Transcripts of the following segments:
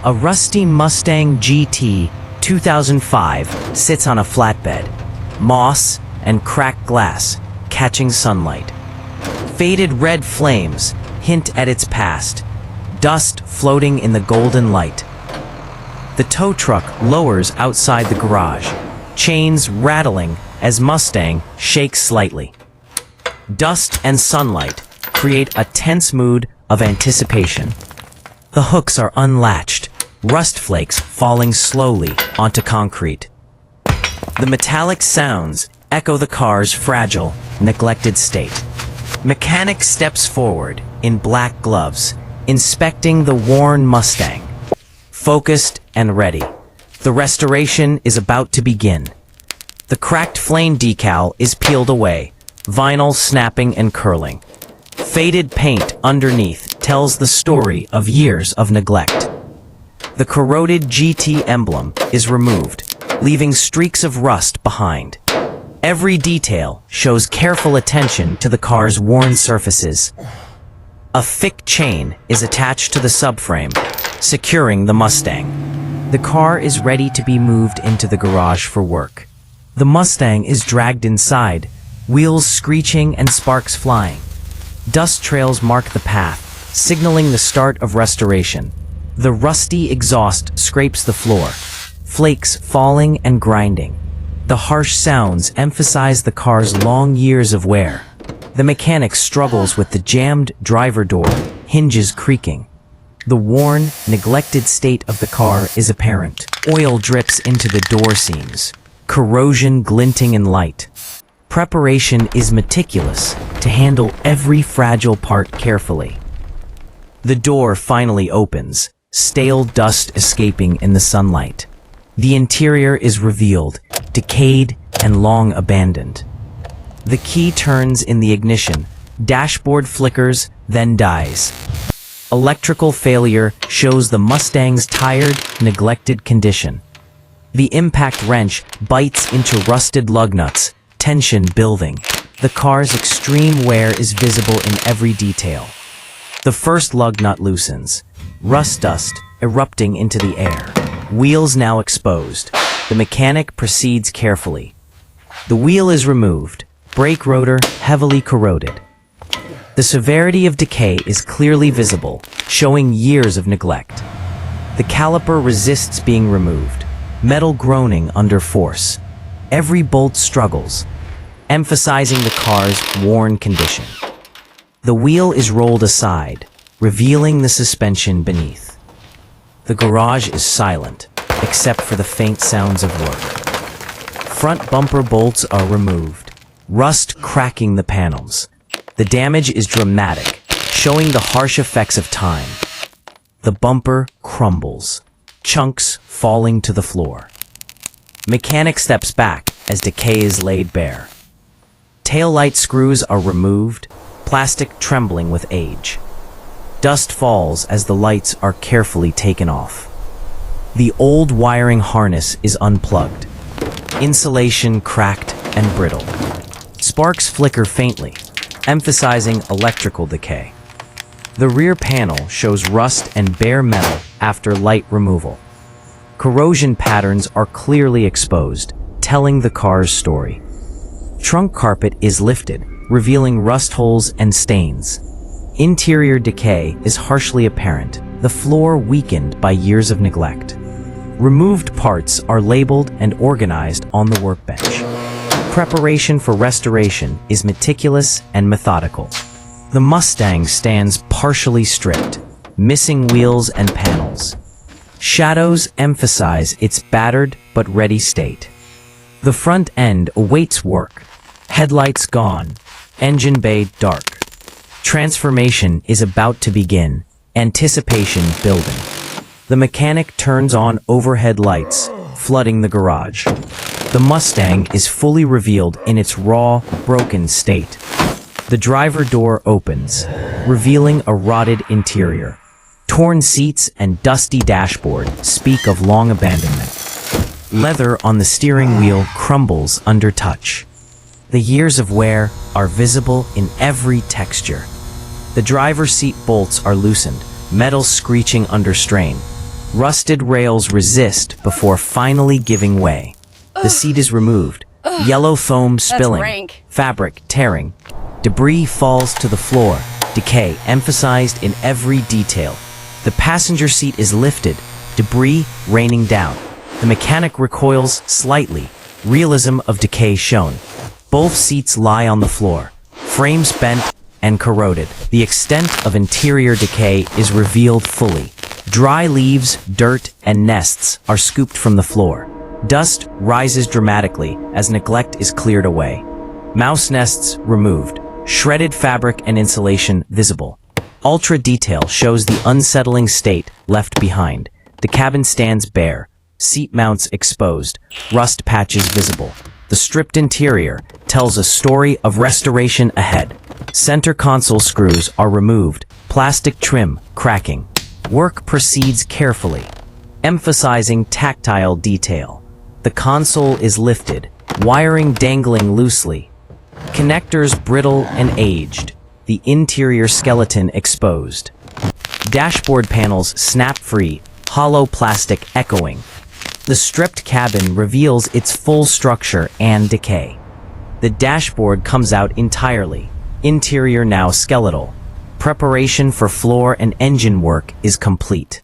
A rusty Mustang GT 2005 sits on a flatbed, moss and cracked glass catching sunlight. Faded red flames hint at its past, dust floating in the golden light. The tow truck lowers outside the garage, chains rattling as Mustang shakes slightly. Dust and sunlight create a tense mood of anticipation. The hooks are unlatched, rust flakes falling slowly onto concrete. The metallic sounds echo the car's fragile, neglected state. Mechanic steps forward in black gloves, inspecting the worn Mustang. Focused and ready, the restoration is about to begin. The cracked flame decal is peeled away, vinyl snapping and curling. Faded paint underneath tells the story of years of neglect. The corroded GT emblem is removed, leaving streaks of rust behind. Every detail shows careful attention to the car's worn surfaces. A thick chain is attached to the subframe, securing the Mustang. The car is ready to be moved into the garage for work. The Mustang is dragged inside, wheels screeching and sparks flying. Dust trails mark the path, signaling the start of restoration. The rusty exhaust scrapes the floor, flakes falling and grinding. The harsh sounds emphasize the car's long years of wear. The mechanic struggles with the jammed driver door, hinges creaking. The worn, neglected state of the car is apparent. Oil drips into the door seams, corrosion glinting in light. Preparation is meticulous to handle every fragile part carefully. The door finally opens, stale dust escaping in the sunlight. The interior is revealed, decayed and long abandoned. The key turns in the ignition, dashboard flickers, then dies. Electrical failure shows the Mustang's tired, neglected condition. The impact wrench bites into rusted lug nuts, tension building. The car's extreme wear is visible in every detail. The first lug nut loosens, rust dust erupting into the air. Wheels now exposed. The mechanic proceeds carefully. The wheel is removed, brake rotor heavily corroded. The severity of decay is clearly visible, showing years of neglect. The caliper resists being removed, metal groaning under force. Every bolt struggles, emphasizing the car's worn condition. The wheel is rolled aside, revealing the suspension beneath. The garage is silent, except for the faint sounds of work. Front bumper bolts are removed, rust cracking the panels. The damage is dramatic, showing the harsh effects of time. The bumper crumbles, chunks falling to the floor. Mechanic steps back as decay is laid bare. Taillight screws are removed, plastic trembling with age. Dust falls as the lights are carefully taken off. The old wiring harness is unplugged. Insulation cracked and brittle. Sparks flicker faintly, emphasizing electrical decay. The rear panel shows rust and bare metal after light removal. Corrosion patterns are clearly exposed, telling the car's story. Trunk carpet is lifted, revealing rust holes and stains. Interior decay is harshly apparent, the floor weakened by years of neglect. Removed parts are labeled and organized on the workbench. Preparation for restoration is meticulous and methodical. The Mustang stands partially stripped, missing wheels and panels. Shadows emphasize its battered but ready state. The front end awaits work. Headlights gone, engine bay dark. Transformation is about to begin, anticipation building. The mechanic turns on overhead lights, flooding the garage. The Mustang is fully revealed in its raw, broken state. The driver door opens, revealing a rotted interior. Torn seats and dusty dashboard speak of long abandonment. Leather on the steering wheel crumbles under touch. The years of wear are visible in every texture. The driver's seat bolts are loosened, metal screeching under strain. Rusted rails resist before finally giving way. The seat is removed. Yellow foam spilling. rank. Fabric tearing. Debris falls to the floor. Decay emphasized in every detail. The passenger seat is lifted. Debris raining down. The mechanic recoils slightly. Realism of decay shown. Both seats lie on the floor. Frames bent and corroded. The extent of interior decay is revealed fully. Dry leaves, dirt, and nests are scooped from the floor. Dust rises dramatically as neglect is cleared away. Mouse nests removed. Shredded fabric and insulation visible. Ultra detail shows the unsettling state left behind. The cabin stands bare. Seat mounts exposed. Rust patches visible. The stripped interior tells a story of restoration ahead. Center console screws are removed. Plastic trim cracking. Work proceeds carefully, emphasizing tactile detail. The console is lifted, wiring dangling loosely. Connectors brittle and aged. The interior skeleton exposed. Dashboard panels snap free, hollow plastic echoing. The stripped cabin reveals its full structure and decay. The dashboard comes out entirely. Interior now skeletal. Preparation for floor and engine work is complete.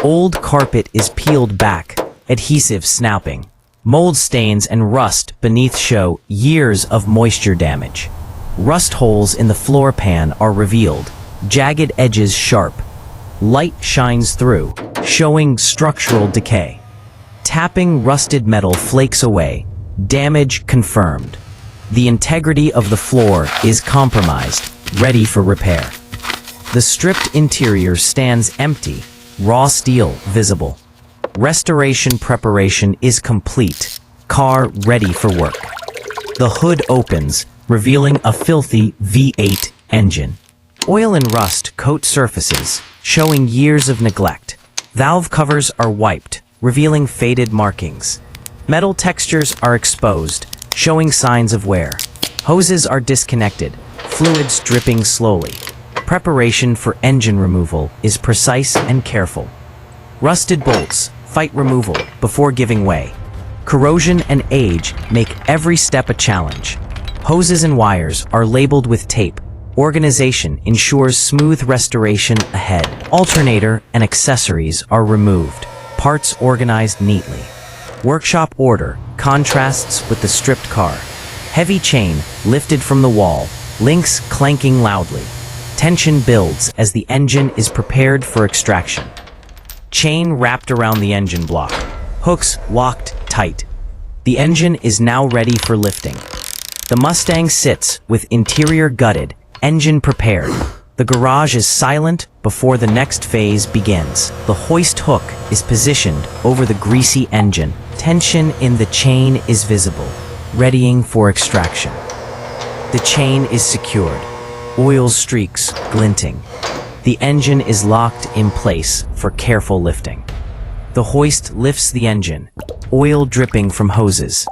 Old carpet is peeled back, adhesive snapping. Mold stains and rust beneath show years of moisture damage. Rust holes in the floor pan are revealed, jagged edges sharp. Light shines through, showing structural decay. Tapping rusted metal flakes away, damage confirmed. The integrity of the floor is compromised, ready for repair. The stripped interior stands empty, raw steel visible. Restoration preparation is complete, car ready for work. The hood opens, revealing a filthy V8 engine. Oil and rust coat surfaces, showing years of neglect. Valve covers are wiped, revealing faded markings. Metal textures are exposed, showing signs of wear. Hoses are disconnected, fluids dripping slowly. Preparation for engine removal is precise and careful. Rusted bolts fight removal before giving way. Corrosion and age make every step a challenge. Hoses and wires are labeled with tape. Organization ensures smooth restoration ahead. Alternator and accessories are removed. Parts organized neatly. Workshop order contrasts with the stripped car. Heavy chain lifted from the wall, links clanking loudly. Tension builds as the engine is prepared for extraction. Chain wrapped around the engine block. Hooks locked tight. The engine is now ready for lifting. The Mustang sits with interior gutted, engine prepared. The garage is silent before the next phase begins. The hoist hook is positioned over the greasy engine. Tension in the chain is visible, readying for extraction. The chain is secured. Oil streaks glinting. The engine is locked in place for careful lifting. The hoist lifts the engine, oil dripping from hoses.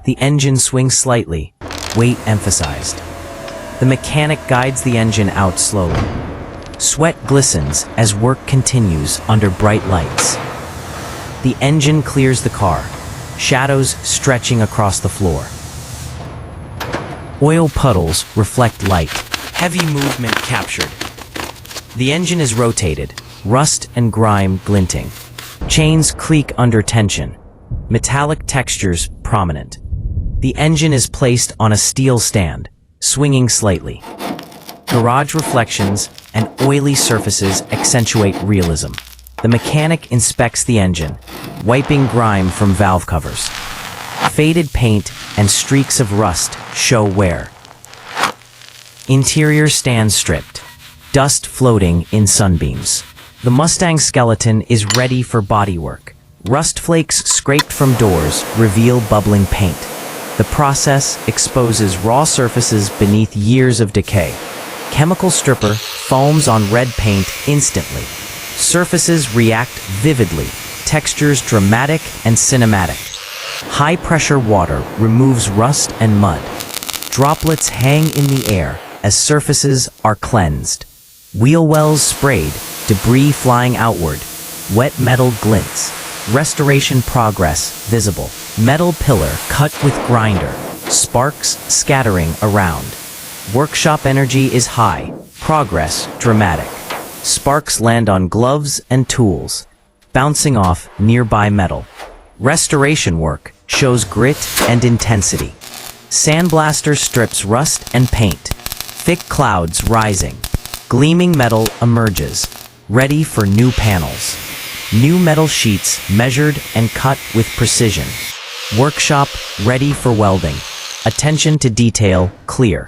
The engine swings slightly, weight emphasized. The mechanic guides the engine out slowly. Sweat glistens as work continues under bright lights. The engine clears the car, shadows stretching across the floor. Oil puddles reflect light. Heavy movement captured. The engine is rotated, rust and grime glinting. Chains creak under tension. Metallic textures prominent. The engine is placed on a steel stand, swinging slightly. Garage reflections and oily surfaces accentuate realism. The mechanic inspects the engine, wiping grime from valve covers. Faded paint and streaks of rust show wear. Interior stands stripped, dust floating in sunbeams. The Mustang skeleton is ready for bodywork. Rust flakes scraped from doors reveal bubbling paint. The process exposes raw surfaces beneath years of decay. Chemical stripper foams on red paint instantly. Surfaces react vividly, textures dramatic and cinematic. High-pressure water removes rust and mud. Droplets hang in the air as surfaces are cleansed. Wheel wells sprayed, debris flying outward. Wet metal glints. Restoration progress visible. Metal pillar cut with grinder. Sparks scattering around. Workshop energy is high. Progress dramatic. Sparks land on gloves and tools, bouncing off nearby metal. Restoration work shows grit and intensity. Sandblaster strips rust and paint. Thick clouds rising. Gleaming metal emerges, ready for new panels. New metal sheets measured and cut with precision. Workshop ready for welding. Attention to detail clear.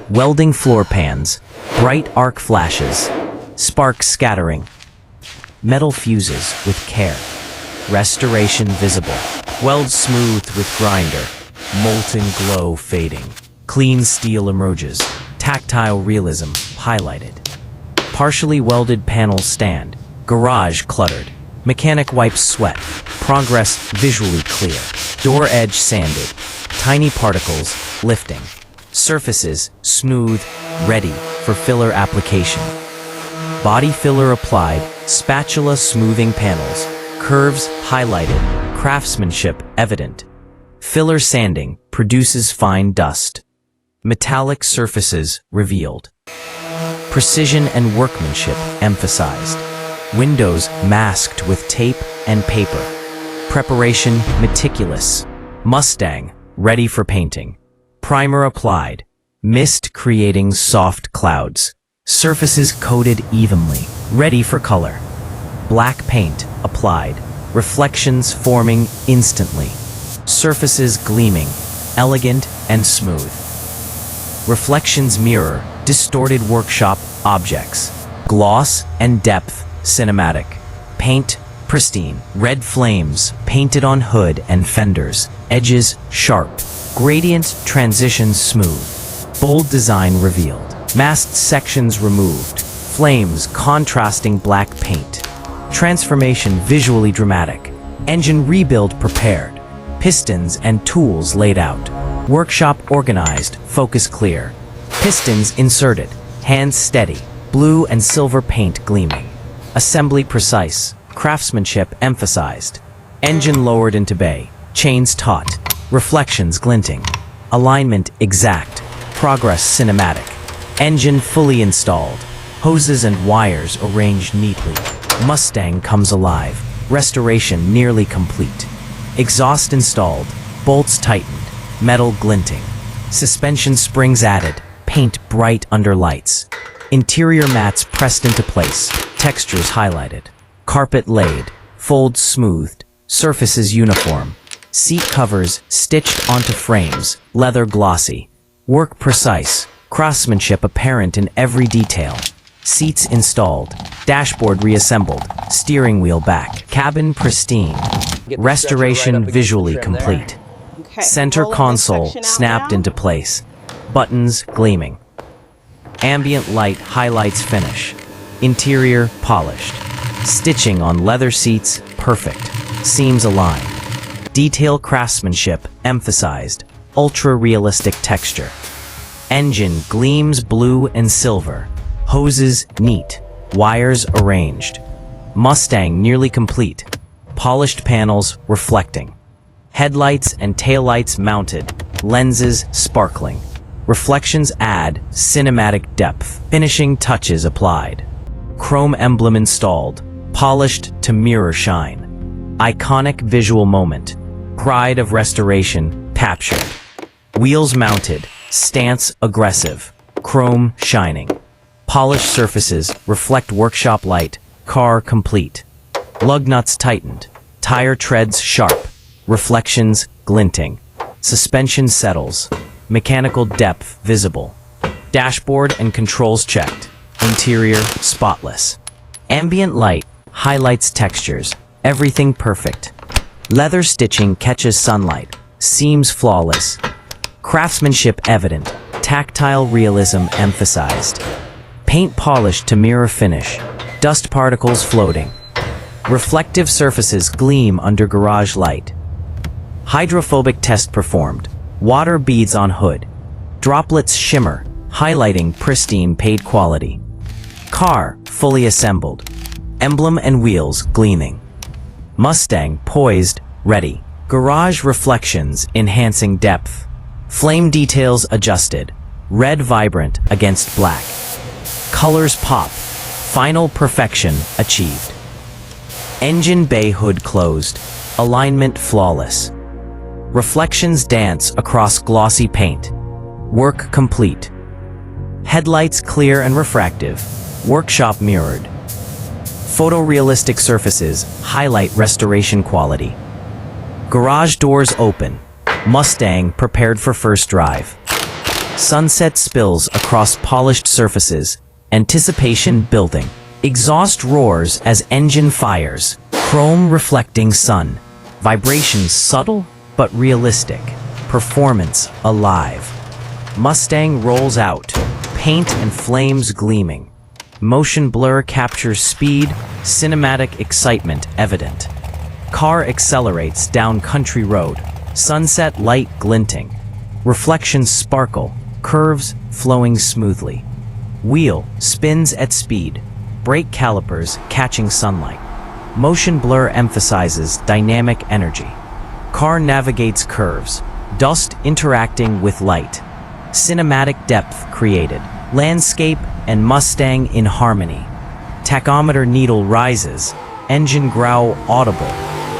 Welding floor pans. Bright arc flashes. Sparks scattering. Metal fuses with care. Restoration visible. Weld smooth with grinder. Molten glow fading. Clean steel emerges. Tactile realism highlighted. Partially welded panels stand. Garage cluttered. Mechanic wipes sweat. Progress visually clear. Door edge sanded. Tiny particles lifting. Surfaces smooth, ready for filler application. Body filler applied. Spatula smoothing panels. Curves highlighted. Craftsmanship evident. Filler sanding produces fine dust. Metallic surfaces revealed. Precision and workmanship emphasized. Windows masked with tape and paper. Preparation meticulous. Mustang ready for painting. Primer applied. Mist creating soft clouds. Surfaces coated evenly, ready for color. Black paint applied. Reflections forming instantly. Surfaces gleaming, elegant and smooth. Reflections mirror distorted workshop objects. Gloss and depth cinematic. Paint pristine. Red flames painted on hood and fenders. Edges sharp. Gradient transitions smooth. Bold design revealed. Masked sections removed. Flames contrasting black paint. Transformation visually dramatic. Engine rebuild prepared. Pistons and tools laid out. Workshop organized, focus clear. Pistons inserted, hands steady, blue and silver paint gleaming. Assembly precise, craftsmanship emphasized. Engine lowered into bay, chains taut, reflections glinting. Alignment exact, progress cinematic. Engine fully installed, hoses and wires arranged neatly. Mustang comes alive, restoration nearly complete. Exhaust installed, bolts tightened, metal glinting. Suspension springs added, paint bright under lights. Interior mats pressed into place, textures highlighted. Carpet laid, folds smoothed, surfaces uniform. Seat covers stitched onto frames, leather glossy. Work precise, craftsmanship apparent in every detail. Seats installed, dashboard reassembled, steering wheel back. Cabin pristine, restoration visually complete. Okay, Center pull this console section out snapped now. into place. Buttons gleaming. Ambient light highlights finish. Interior polished. Stitching on leather seats perfect. Seams aligned. Detail craftsmanship emphasized. Ultra-realistic texture. Engine gleams blue and silver. Hoses neat. Wires arranged. Mustang nearly complete. Polished panels reflecting. Headlights and taillights mounted. Lenses sparkling. Reflections add cinematic depth. Finishing touches applied. Chrome emblem installed. Polished to mirror shine. Iconic visual moment. Pride of restoration captured. Wheels mounted. Stance aggressive. Chrome shining. Polished surfaces reflect workshop light. Car complete. Lug nuts tightened. Tire treads sharp. Reflections glinting. Suspension settles. Mechanical depth visible. Dashboard and controls checked. Interior spotless. Ambient light highlights textures. Everything perfect. Leather stitching catches sunlight. Seams flawless. Craftsmanship evident. Tactile realism emphasized. Paint polished to mirror finish. Dust particles floating. Reflective surfaces gleam under garage light. Hydrophobic test performed. Water beads on hood. Droplets shimmer, highlighting pristine paint quality. Car fully assembled. emblem and wheels gleaming. Mustang poised, ready. Garage reflections enhancing depth. Flame details adjusted. Red vibrant against black. Colors pop. Final perfection achieved. Engine bay hood closed. Alignment flawless. Reflections dance across glossy paint. Work complete. Headlights clear and refractive. Workshop mirrored. Photorealistic surfaces highlight restoration quality. Garage doors open. Mustang prepared for first drive. Sunset spills across polished surfaces. Anticipation building. Exhaust roars as engine fires. Chrome reflecting sun. Vibrations subtle but realistic. Performance alive. Mustang rolls out. Paint and flames gleaming. Motion blur captures speed. Cinematic excitement evident. Car accelerates down country road. Sunset light glinting. Reflections sparkle. Curves flowing smoothly. Wheel spins at speed. Brake calipers catching sunlight. Motion blur emphasizes dynamic energy. Car navigates curves. Dust interacting with light. Cinematic depth created. Landscape and Mustang in harmony. Tachometer needle rises. Engine growl audible.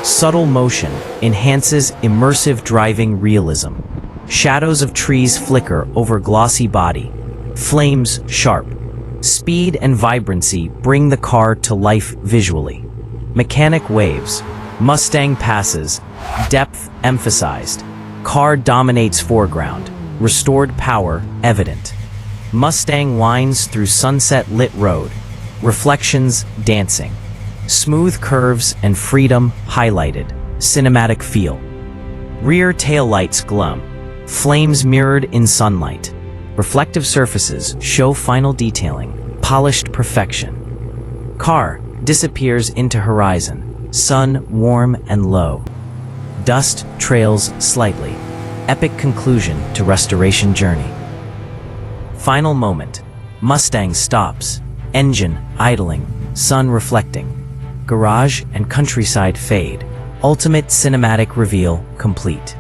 Subtle motion enhances immersive driving realism. Shadows of trees flicker over glossy body. Flames sharp. Speed and vibrancy bring the car to life visually. Mechanic waves. Mustang passes. Depth emphasized. Car dominates foreground. Restored power evident. Mustang winds through sunset-lit road. Reflections dancing. Smooth curves and freedom highlighted. Cinematic feel. Rear taillights glum. Flames mirrored in sunlight. Reflective surfaces show final detailing. Polished perfection. Car disappears into horizon. Sun warm and low. Dust trails slightly. Epic conclusion to restoration journey. Final moment. Mustang stops. Engine idling. Sun reflecting. Garage and countryside fade. Ultimate cinematic reveal complete.